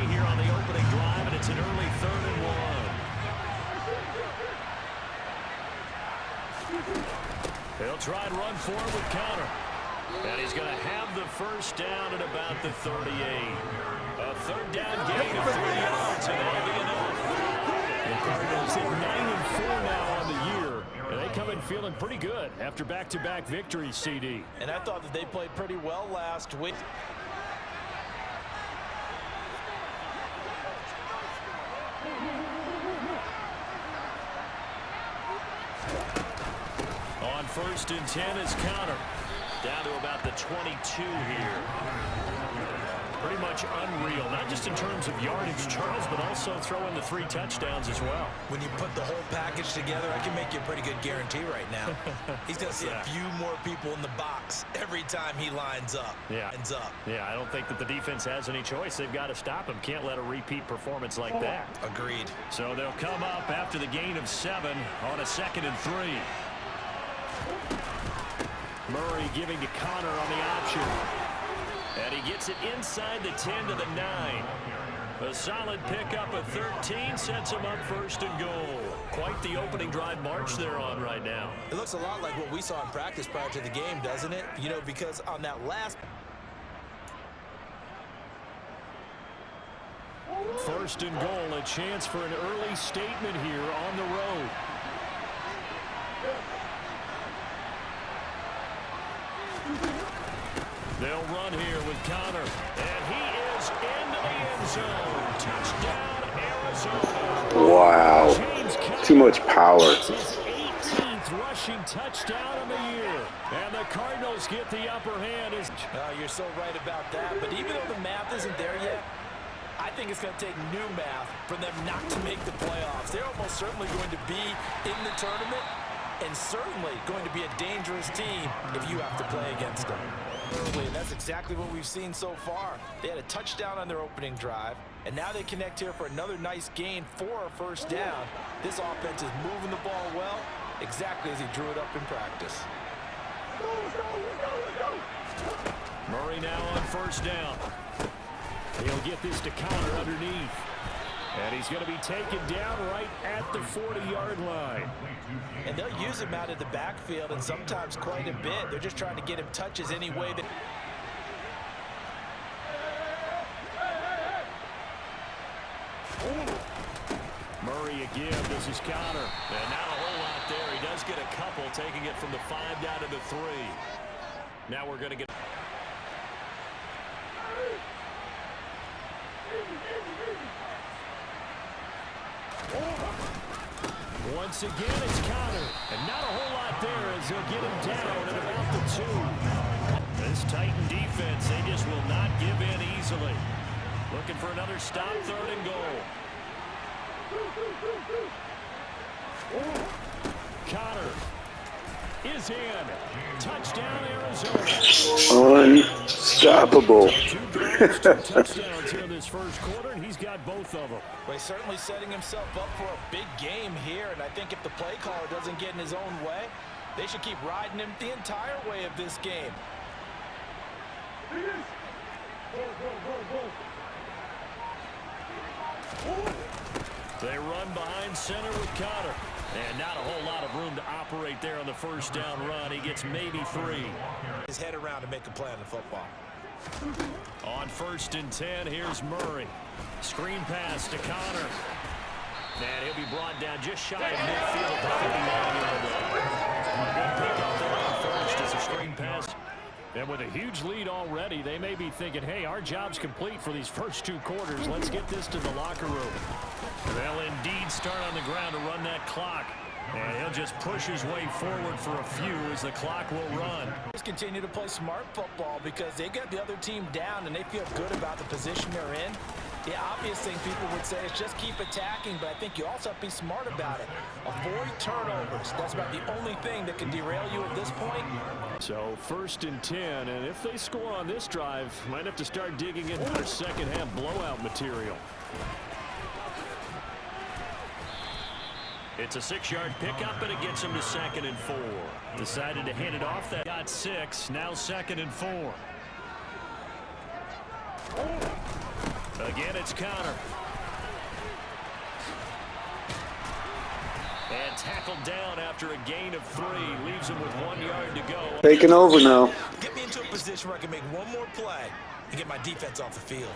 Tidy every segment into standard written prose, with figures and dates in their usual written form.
here on the opening drive, and it's an early 3rd and 1. He'll try and run forward with Conner. And he's going to have the first down at about the 38. A 3rd down gain of 3 yards, and that'll be enough. The Cardinals hit 9-4 now on the year, and they come in feeling pretty good after back-to-back victories, CD. And I thought that they played pretty well last week. On 1st and 10 is Conner. Down to about the 22 here. Pretty much unreal, not just in terms of yardage, Charles, but also throw in the 3 touchdowns as well. When you put the whole package together, I can make you a pretty good guarantee right now. He's going to see a few more people in the box every time he lines up. Yeah, I don't think that the defense has any choice. They've got to stop him. Can't let a repeat performance like that. Agreed. So they'll come up after the gain of 7 on a 2nd and 3. Murray giving to Conner on the option. And he gets it inside the 10 to the 9. A solid pickup of 13 sets him up 1st and goal. Quite the opening drive march they're on right now. It looks a lot like what we saw in practice prior to the game, doesn't it? You know, because on that last... 1st and goal, a chance for an early statement here on the road. They'll run here with Conner, and he is into the end zone. Touchdown, Arizona. Wow, too much power. It's his 18th rushing touchdown of the year, and the Cardinals get the upper hand. You're so right about that, but even though the math isn't there yet, I think it's going to take new math for them not to make the playoffs. They're almost certainly going to be in the tournament, and certainly going to be a dangerous team if you have to play against them. And that's exactly what we've seen so far. They had a touchdown on their opening drive, and now they connect here for another nice gain for a 1st down. This offense is moving the ball well, exactly as he drew it up in practice. Murray now on 1st down. He'll get this to Conner underneath. And he's going to be taken down right at the 40-yard line. And they'll use him out of the backfield, and sometimes quite a bit. They're just trying to get him touches any way that... Murray again. This is Conner. And not a whole lot there. He does get a couple, taking it from the 5 down to the 3. Now we're going to get... Once again, it's Conner, and not a whole lot there as they'll get him down at about the 2. This Titan defense, they just will not give in easily. Looking for another stop, 3rd and goal. Conner is in. Touchdown, Arizona. Unstoppable. 2 drives, 2 touchdowns here in this 1st quarter, and he's got both of them. Well, he's certainly setting himself up for a big game here, and I think if the play caller doesn't get in his own way, they should keep riding him the entire way of this game. They run behind center with Conner. And not a whole lot of room to operate there on the 1st down run. He gets maybe 3. His head around to make a play on the football. On 1st and 10, here's Murray. Screen pass to Conner. And he'll be brought down just shy of midfield at the 59-yard line. Good pick up there on 1st as a screen pass. And with a huge lead already, they may be thinking, hey, our job's complete for these first 2 quarters. Let's get this to the locker room. They'll indeed start on the ground to run that clock. And he'll just push his way forward for a few as the clock will run. Just continue to play smart football because they got the other team down and they feel good about the position they're in. The obvious thing people would say is just keep attacking, but I think you also have to be smart about it. Avoid turnovers. That's about the only thing that can derail you at this point. So 1st and 10, and if they score on this drive, might have to start digging into their second-half blowout material. It's a 6-yard pickup, and it gets him to 2nd and 4. Decided to hand it off. That got 6. Now 2nd and 4. Again, it's Conner. And tackled down after a gain of 3. Leaves him with 1 yard to go. Taking over now. Get me into a position where I can make one more play and get my defense off the field.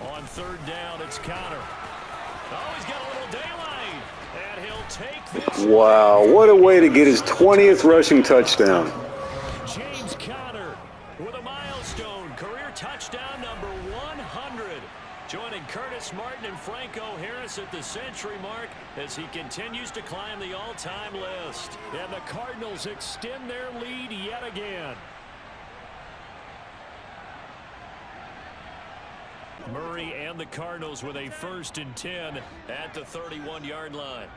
On 3rd down, it's Conner. Oh, he's got a little daylight. And he'll take this. Wow, what a way to get his 20th rushing touchdown. James Conner with a milestone career touchdown number 100. Joining Curtis Martin and Franco Harris at the century mark as he continues to climb the all-time list. And the Cardinals extend their lead yet again. Murray and the Cardinals with a 1st and 10 at the 31-yard line.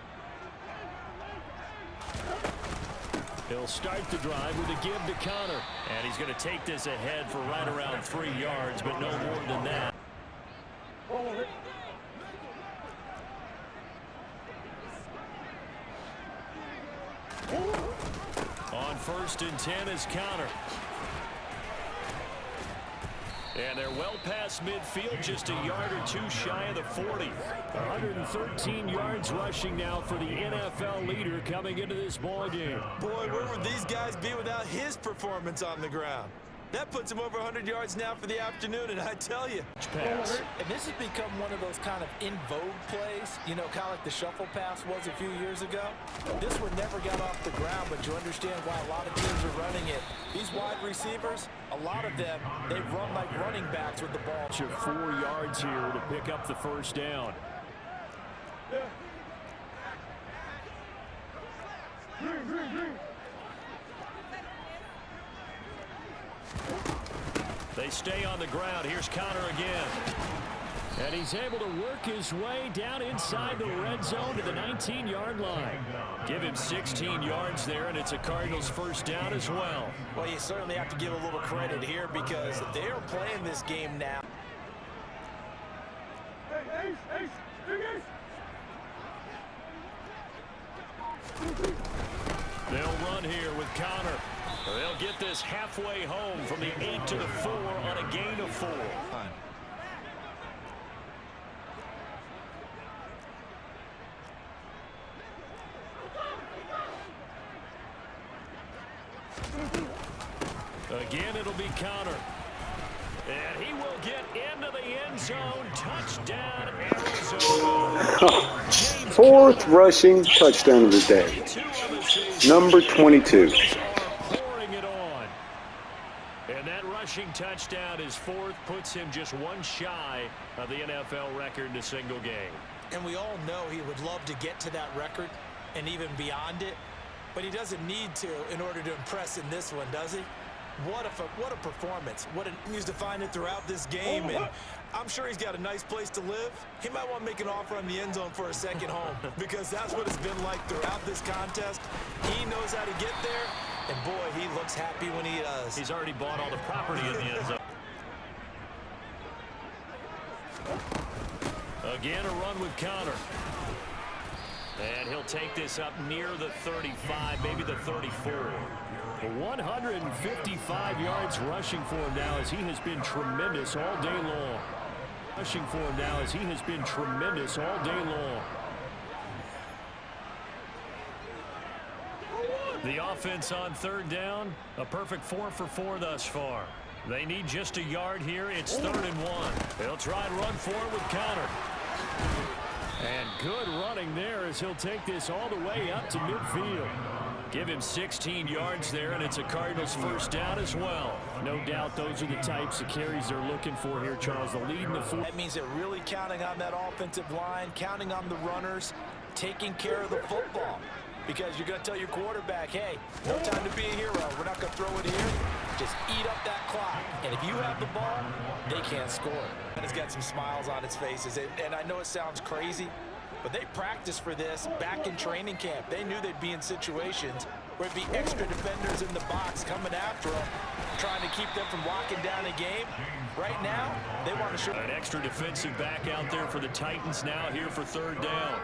He'll start the drive with a give to Conner. And he's going to take this ahead for right around 3 yards, but no more than that. On 1st and 10 is Conner. And they're well past midfield, just a yard or 2 shy of the 40. 113 yards rushing now for the NFL leader coming into this ball game. Boy, where would these guys be without his performance on the ground? That puts him over 100 yards now for the afternoon, and I tell you. Pass. And this has become one of those kind of in vogue plays, you know, kind of like the shuffle pass was a few years ago. This one never got off the ground, but you understand why a lot of teams are running it. These wide receivers, a lot of them, they run like running backs with the ball. 4 yards here to pick up the 1st down. They stay on the ground. Here's Conner again. And he's able to work his way down inside the red zone to the 19-yard line. Give him 16 yards there, and it's a Cardinals 1st down as well. Well, you certainly have to give a little credit here because they are playing this game now. They'll run here with Conner. They'll get this halfway home from the 8 to the 4 on a gain of 4. Again, it'll be Conner. And he will get into the end zone. Touchdown, Arizona. 4th rushing touchdown of the day. Number 22. Pouring it on. And that rushing touchdown, his 4th, puts him just 1 shy of the NFL record in a single game. And we all know he would love to get to that record and even beyond it, but he doesn't need to in order to impress in this one, does he? What a performance. He's to find it throughout this game, and I'm sure he's got a nice place to live. He might want to make an offer on the end zone for a second home because that's what it's been like throughout this contest. He knows how to get there, and boy, he looks happy when he does. He's already bought all the property in the end zone. Again, a run with Conner. And he'll take this up near the 35, maybe the 34. 155 yards rushing for him now as he has been tremendous all day long. Rushing for him now as he has been tremendous all day long. The offense on 3rd down, a perfect 4 for 4 thus far. They need just a yard here. It's 3rd and 1. They'll try and run for it with Conner. And good running there as he'll take this all the way up to midfield. Give him 16 yards there, and it's a Cardinals 1st down as well. No doubt those are the types of carries they're looking for here, Charles. The lead in the 4. That means they're really counting on that offensive line, counting on the runners, taking care of the football. Because you're going to tell your quarterback, hey, no time to be a hero. We're not going to throw it here. Just eat up that clock. And if you have the ball, they can't score. And it's got some smiles on its faces. And I know it sounds crazy, but they practiced for this back in training camp. They knew they'd be in situations where it'd be extra defenders in the box coming after them, trying to keep them from locking down a game. Right now, they want to show an extra defensive back out there for the Titans now here for 3rd down.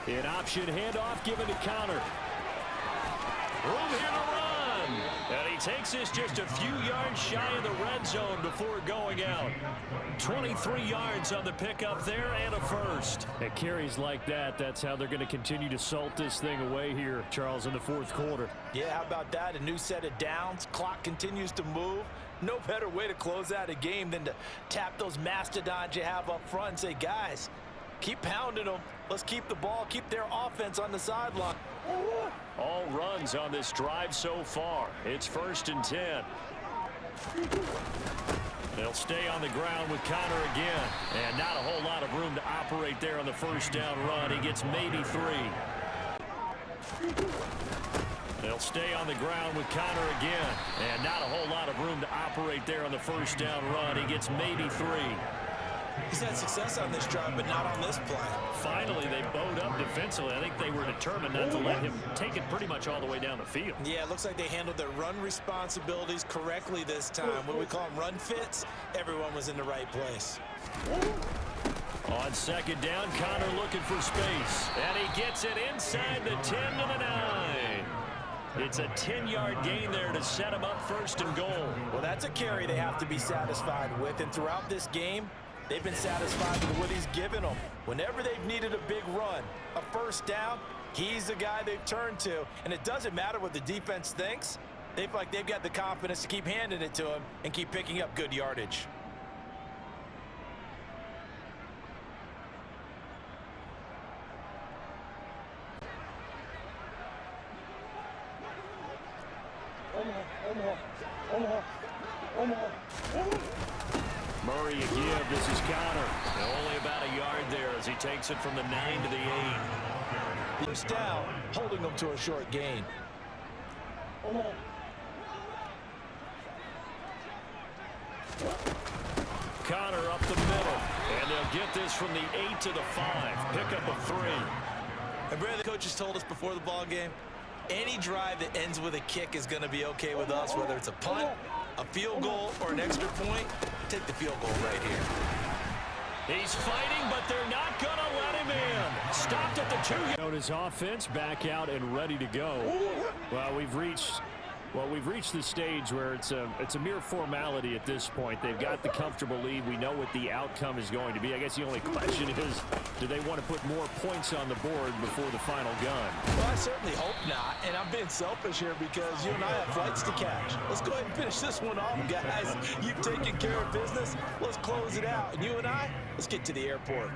An option handoff given to Conner. Room here to run. takes us just a few yards shy of the red zone before going out. 23 yards on the pickup there and a first. At carries like that, that's how they're going to continue to salt this thing away here, Charles, in the fourth quarter. Yeah, how about that? A new set of downs. Clock continues to move. No better way to close out a game than to tap those mastodons you have up front and say, guys, keep pounding them. Let's keep the ball, keep their offense on the sideline. All runs on this drive so far. It's 1st and 10. They'll stay on the ground with Conner again. And not a whole lot of room to operate there on the first down run. He gets maybe 3. They'll stay on the ground with Conner again. And not a whole lot of room to operate there on the first down run. He gets maybe 3. He's had success on this drive, but not on this play. Finally, they bowed up defensively. I think they were determined not to let him take it pretty much all the way down the field. Yeah, it looks like they handled their run responsibilities correctly this time. What we call them run fits, everyone was in the right place. On 2nd down, Conner looking for space. And he gets it inside the 10 to the 9. It's a 10-yard gain there to set him up 1st and goal. Well, that's a carry they have to be satisfied with. And throughout this game, they've been satisfied with what he's given them. Whenever they've needed a big run, a first down, he's the guy they've turned to. And it doesn't matter what the defense thinks. They feel like they've got the confidence to keep handing it to him and keep picking up good yardage. Murray a give. This is Conner. Only about a yard there as he takes it from the 9 to the 8. First down, holding them to a short gain. Conner up the middle. And they'll get this from the 8 to the 5. Pick up a 3. And Brad, the coaches told us before the ball game, any drive that ends with a kick is going to be okay with us, whether it's a punt, a field goal, or an extra point. Take the field goal right here. He's fighting, but they're not going to let him in. Stopped at the 2. His offense back out and ready to go. Well, we've reached the stage where it's a mere formality at this point. They've got the comfortable lead. We know what the outcome is going to be. I guess the only question is, do they want to put more points on the board before the final gun? Well, I certainly hope not. And I'm being selfish here because you and I have flights to catch. Let's go ahead and finish this one off, guys. You've taken care of business. Let's close it out. And you and I, let's get to the airport.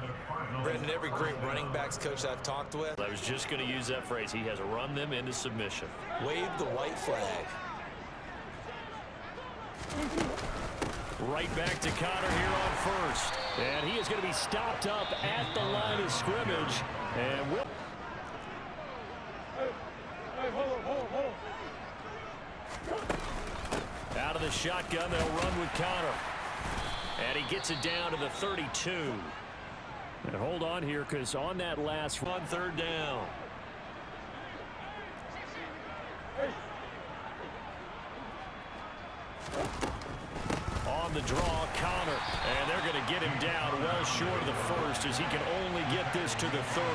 Brendan, every great running backs coach I've talked with, I was just going to use that phrase. He has run them into submission. wave the white flag. Right back to Conner here on 1st. And he is going to be stopped up at the line of scrimmage. And will. Out of the shotgun, they'll run with Conner. And he gets it down to the 32. And hold on here, because on that last run, 3rd down. On the draw, Conner. And they're going to get him down well short of the 1st as he can only get this to the 30.